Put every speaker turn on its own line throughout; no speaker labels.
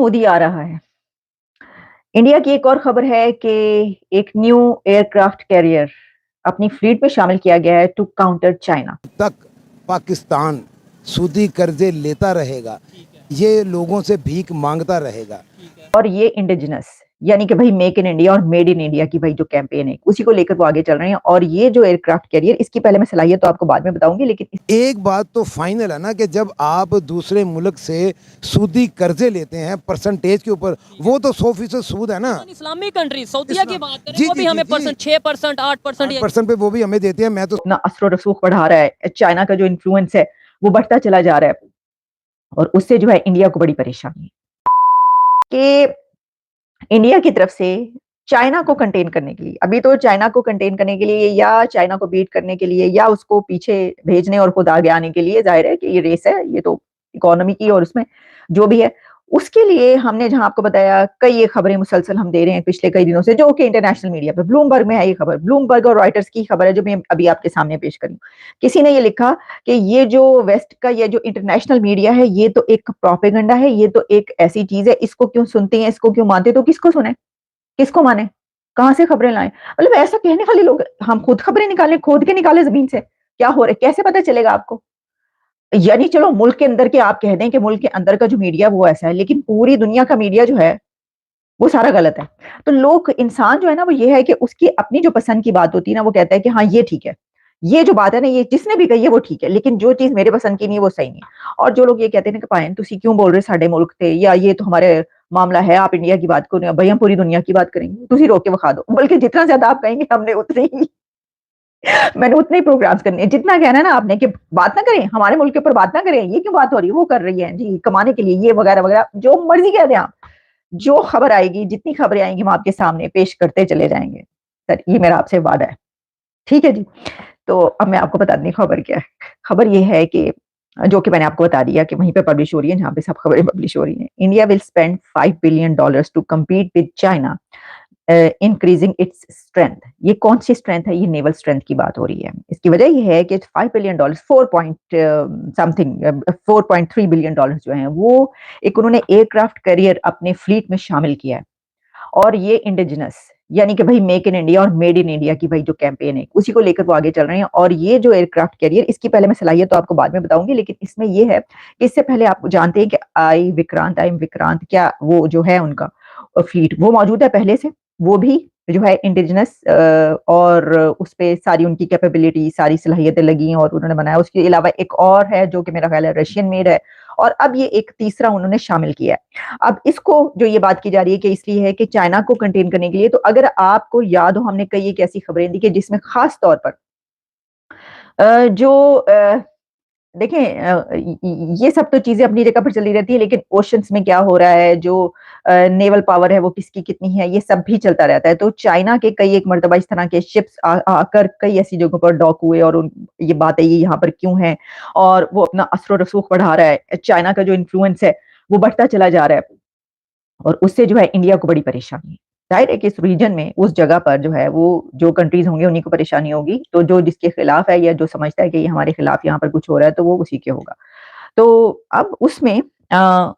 मोदी आ रहा है। इंडिया की एक और खबर है कि एक न्यू एयरक्राफ्ट कैरियर अपनी फ्लीट में शामिल किया गया है टू काउंटर चाइना।
तक पाकिस्तान सूदी कर्जे लेता रहेगा, ये लोगों से भीख मांगता रहेगा।
और ये इंडिजिनस यानी कि भाई मेक इन इंडिया और मेड इन इंडिया की भाई जो कैंपेन है उसी को लेकर वो आगे चल रहे हैं। और ये जो एयरक्राफ्ट कैरियर, इसकी पहले मैं सलाहियत तो आपको बाद में बताऊंगी, लेकिन
एक बात तो फाइनल है ना कि जब आप दूसरे मुल्क से सूदी कर्जे लेते हैं परसेंटेज के ऊपर, वो तो 100% सूद है ना।
इस्लामिक कंट्री सऊदीया की बात करें,
जी
वो
जी
भी हमें
जी
परसेंट 6% 8%
8% पे वो भी हमें देते हैं। मैं तो
अपना असर रसूख बढ़ा रहा है। चाइना का जो इन्फ्लुएंस है वो बढ़ता चला जा रहा है और उससे जो है इंडिया को बड़ी परेशानी है कि इंडिया की तरफ से चाइना को कंटेन करने के लिए, अभी तो चाइना को कंटेन करने के लिए या चाइना को बीट करने के लिए या उसको पीछे भेजने और खुद आगे आने के लिए, जाहिर है कि ये रेस है, ये तो इकोनॉमी की और उसमें जो भी है उसके लिए हमने जहां आपको बताया कई ये खबरें मुसलसल हम दे रहे हैं पिछले कई दिनों से, जो कि इंटरनेशनल मीडिया पे ब्लूमबर्ग में है ये खबर, ब्लूमबर्ग और रॉयटर्स की खबर है जो मैं अभी आपके सामने पेश करी। किसी ने ये लिखा कि ये जो वेस्ट का ये जो इंटरनेशनल मीडिया है ये तो एक प्रोपेगेंडा है, ये तो एक ऐसी चीज है, इसको क्यों सुनते हैं, इसको क्यों मानते हैं, तो किसको सुने, किसको माने, कहां से खबरें लाएं। मतलब ऐसा कहने वाले लोग, हम खुद खबरें निकालें, खोद के निकाले जमीन से, क्या हो रहा है कैसे पता चलेगा आपको। यानी चलो मुल्क के अंदर के आप कह दें कि मुल्क के अंदर का जो मीडिया वो ऐसा है, लेकिन पूरी दुनिया का मीडिया जो है वो सारा गलत है। तो लोग, इंसान जो है ना वो ये है कि उसकी अपनी जो पसंद की बात होती है ना वो कहता है कि हाँ ये ठीक है, ये जो बात है ना ये जिसने भी कही है वो ठीक है, लेकिन जो चीज मेरे पसंद की नहीं है वो सही नहीं है। और जो लोग ये कहते हैं कि पायन तुसी क्यों बोल रहे साडे मुल्क थे, या ये तो हमारे मामला है, आप इंडिया की बात करो, भाई हम पूरी दुनिया की बात करेंगे, तुसी रोक के विखा दो, बल्कि जितना ज्यादा आप कहेंगे हमने उतने ही मैंने उतने ही प्रोग्राम्स करने हैं। जितना कहना है ना आपने कि बात ना करें हमारे मुल्क के ऊपर, बात ना करें, ये क्यों बात हो रही है, वो कर रही है जी कमाने के लिए ये वगैरह वगैरह, जो मर्जी कह दें आप, जो खबर आएगी, जितनी खबरें आएंगी हम आपके सामने पेश करते चले जाएंगे। सर ये मेरा आपसे वादा है, ठीक है जी। तो अब मैं आपको बता दी खबर क्या है। खबर ये है कि जो कि मैंने आपको बता दिया कि वहीं पे पब्लिश हो रही है जहां पे सब खबरें पब्लिश हो रही हैं। India will spend $5 billion to compete with China increasing its strength. ये कौन सी स्ट्रेंथ है, ये नेवल स्ट्रेंथ की बात हो रही है। इसकी वजह ये है कि $5 बिलियन 4 पॉइंट समथिंग $4.3 बिलियन जो है वो एक उन्होंने एयरक्राफ्ट कैरियर अपने फ्लीट में शामिल किया है। और ये इंडिजिनस यानी कि भाई मेक इन इंडिया और मेड इन इंडिया की भाई जो कैंपेन है उसी को लेकर वो आगे चल रहे हैं। और ये जो एयरक्राफ्ट कैरियर, इसकी पहले मैं सलाहियत तो आपको बाद में बताऊंगी, लेकिन इसमें ये है कि इससे पहले आप जानते हैं कि आई विक्रांत क्या वो जो है उनका फ्लीट वो मौजूद है पहले से, वो भी जो है इंडिजिनस और उस पे सारी उनकी कैपेबिलिटी सारी सलाहियतें लगी और उन्होंने बनाया। उसके अलावा एक और है जो कि मेरा ख्याल है रशियन मेड है, और अब ये एक तीसरा उन्होंने शामिल किया है। अब इसको जो ये बात की जा रही है कि इसलिए है कि चाइना को कंटेन करने के लिए। तो अगर आपको याद हो हमने कई एक ऐसी खबरें दी कि जिसमें खास तौर पर जो देखें ये सब तो चीजें अपनी जगह पर चली रहती है, लेकिन ओशंस में क्या हो रहा है, जो नेवल पावर है वो किसकी कितनी है, ये सब भी चलता रहता है। तो चाइना के कई एक मर्तबा इस तरह के शिप्स आकर कई ऐसी जगहों पर डॉक हुए और ये बात है ये यहाँ पर क्यों है, और वो अपना असर रसूख बढ़ा रहा है। चाइना का जो इन्फ्लुएंस है वो बढ़ता चला जा रहा है और उससे जो है इंडिया को बड़ी परेशानी है। जाहिर है कि इस रीजन में उस जगह पर जो है वो जो कंट्रीज होंगे उन्हीं को परेशानी होगी। तो जो जिसके खिलाफ है या जो समझता है कि ये हमारे खिलाफ यहाँ पर कुछ हो रहा है तो वो उसी के होगा। तो अब उसमें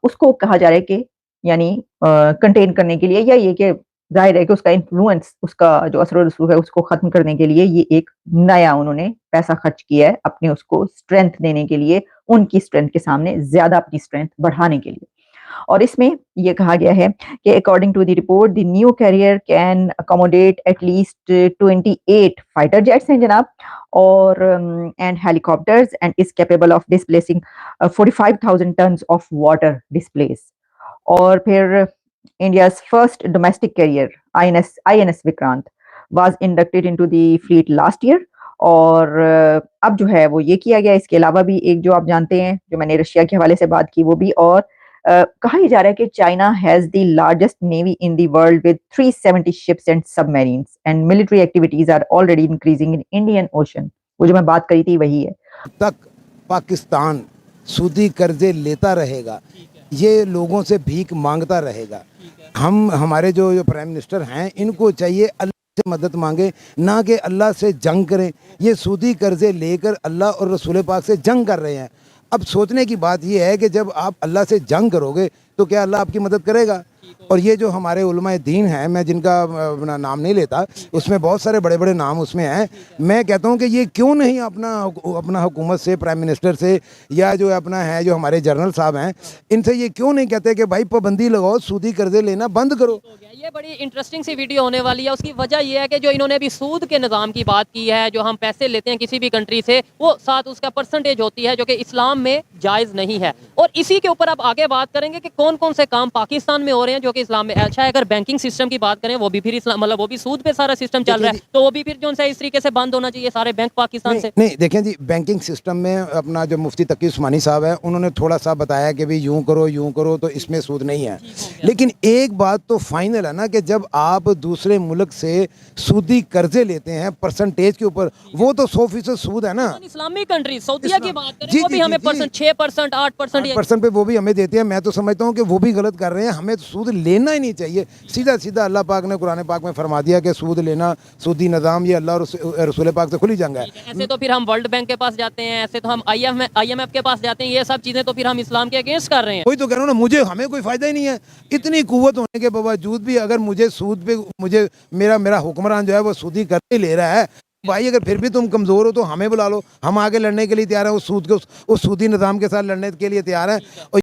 उसको कहा जा रहा है कि यानी कंटेन करने के लिए, या ये कि जाहिर है कि उसका इन्फ्लुएंस, उसका जो असर रसूख है उसको खत्म करने के लिए ये एक नया उन्होंने पैसा खर्च किया है अपने उसको स्ट्रेंथ देने के लिए, उनकी स्ट्रेंथ के सामने ज्यादा अपनी स्ट्रेंथ बढ़ाने के लिए। और इसमें यह कहा गया है कि according to the report the new carrier can accommodate at least 28 fighter jets हैं जनाब, और and helicopters, and is capable of displacing 45,000 tons of water displace. और फिर India's first domestic carrier INS Vikrant was inducted into the fleet last year. और अब जो है वो ये किया गया। इसके अलावा भी एक जो आप जानते हैं जो मैंने रशिया के हवाले से बात की वो भी, और कहा ही जा रहा है कि China has the largest navy in the world with 370 ships and submarines and military activities are already increasing in Indian Ocean. वो जो मैं बात करी थी वही है।
तक पाकिस्तान सूदी कर्जे लेता रहेगा, ये लोगों से भीख मांगता रहेगा। हम हमारे जो प्राइम मिनिस्टर हैं इनको चाहिए अल्लाह से मदद मांगे, ना कि अल्लाह से जंग करें। ये सूदी कर्जे लेकर अल्लाह और रसूल पाक से जंग कर रहे हैं। अब सोचने की बात यह है कि जब आप अल्लाह से जंग करोगे तो क्या अल्लाह आपकी मदद करेगा? और ये जो हमारे उलमाए दीन हैं, मैं जिनका अपना नाम नहीं लेता, उसमें बहुत सारे बड़े बड़े नाम उसमें हैं। मैं कहता हूँ कि ये क्यों नहीं अपना हुकूमत से, प्राइम मिनिस्टर से, या जो अपना है जो हमारे जनरल साहब हैं, इनसे ये क्यों नहीं कहते कि भाई पाबंदी लगाओ, सूदी कर्जे लेना बंद करो।
हो गया। ये बड़ी इंटरेस्टिंग सी वीडियो होने वाली है। उसकी वजह ये है कि जो इन्होंने अभी सूद के निज़ाम की बात की है, जो हम पैसे लेते हैं किसी भी कंट्री से, वो साथ उसका परसेंटेज होती है जो कि इस्लाम में जायज़ नहीं है। और इसी के ऊपर अब आगे बात करेंगे कि कौन कौन से काम पाकिस्तान में हो रहे हैं जो कि इस्लाम में अच्छा है। अगर बैंकिंग सिस्टम की बात करें, वो भी फिर इस्लाम, मतलब वो भी सूद पे सारा सिस्टम चल रहा है, तो वो भी फिर जो है इस तरीके से बंद होना चाहिए सारे बैंक पाकिस्तान से।
नहीं देखें जी, बैंकिंग सिस्टम में अपना जो मुफ्ती तकी उस्मानी साहब है, उन्होंने थोड़ा सा बताया कि भाई यूं करो तो इसमें सूद नहीं है। लेकिन एक बात तो फाइनल है ना कि जब आप दूसरे मुल्क से सूदी कर्जे लेते हैं परसेंटेज के ऊपर, वो तो 100% सूद है ना।
इस्लामिक कंट्री सऊदीया की बात करें,
जी,
वो भी
जी,
हमें
जी,
परसेंट 6%, 8%
8% पे वो भी हमें देते हैं। मैं तो समझता हूँ कि वो भी गलत कर रहे हैं, हमें तो सूद लेना ही नहीं चाहिए। सीधा सीधा अल्लाह पाक ने कुरान पाक में फरमा दिया कि सूद लेना, सूदी निज़ाम, ये अल्लाह और रसूल पाक से खुली जंग है।
ऐसे तो फिर हम वर्ल्ड बैंक के पास जाते हैं, ऐसे तो हम IMF के पास जाते हैं। ये सब चीजें तो फिर हम इस्लाम के अगेंस्ट कर रहे हैं।
वही तो कह रहा हूँ ना, मुझे हमें कोई फ़ायदा ही नहीं है। इतनी कुव्वत होने के बावजूद भी अगर मुझे सूद पे मुझे मेरा हुक्मरान जो है वो सूदी करके ले रहा है, भाई अगर फिर भी तुम कमज़ोर हो तो हमें बुला लो, हम आगे लड़ने के लिए तैयार हैं। उस सूद के उस सूदी निज़ाम के साथ लड़ने के लिए तैयार हैं। और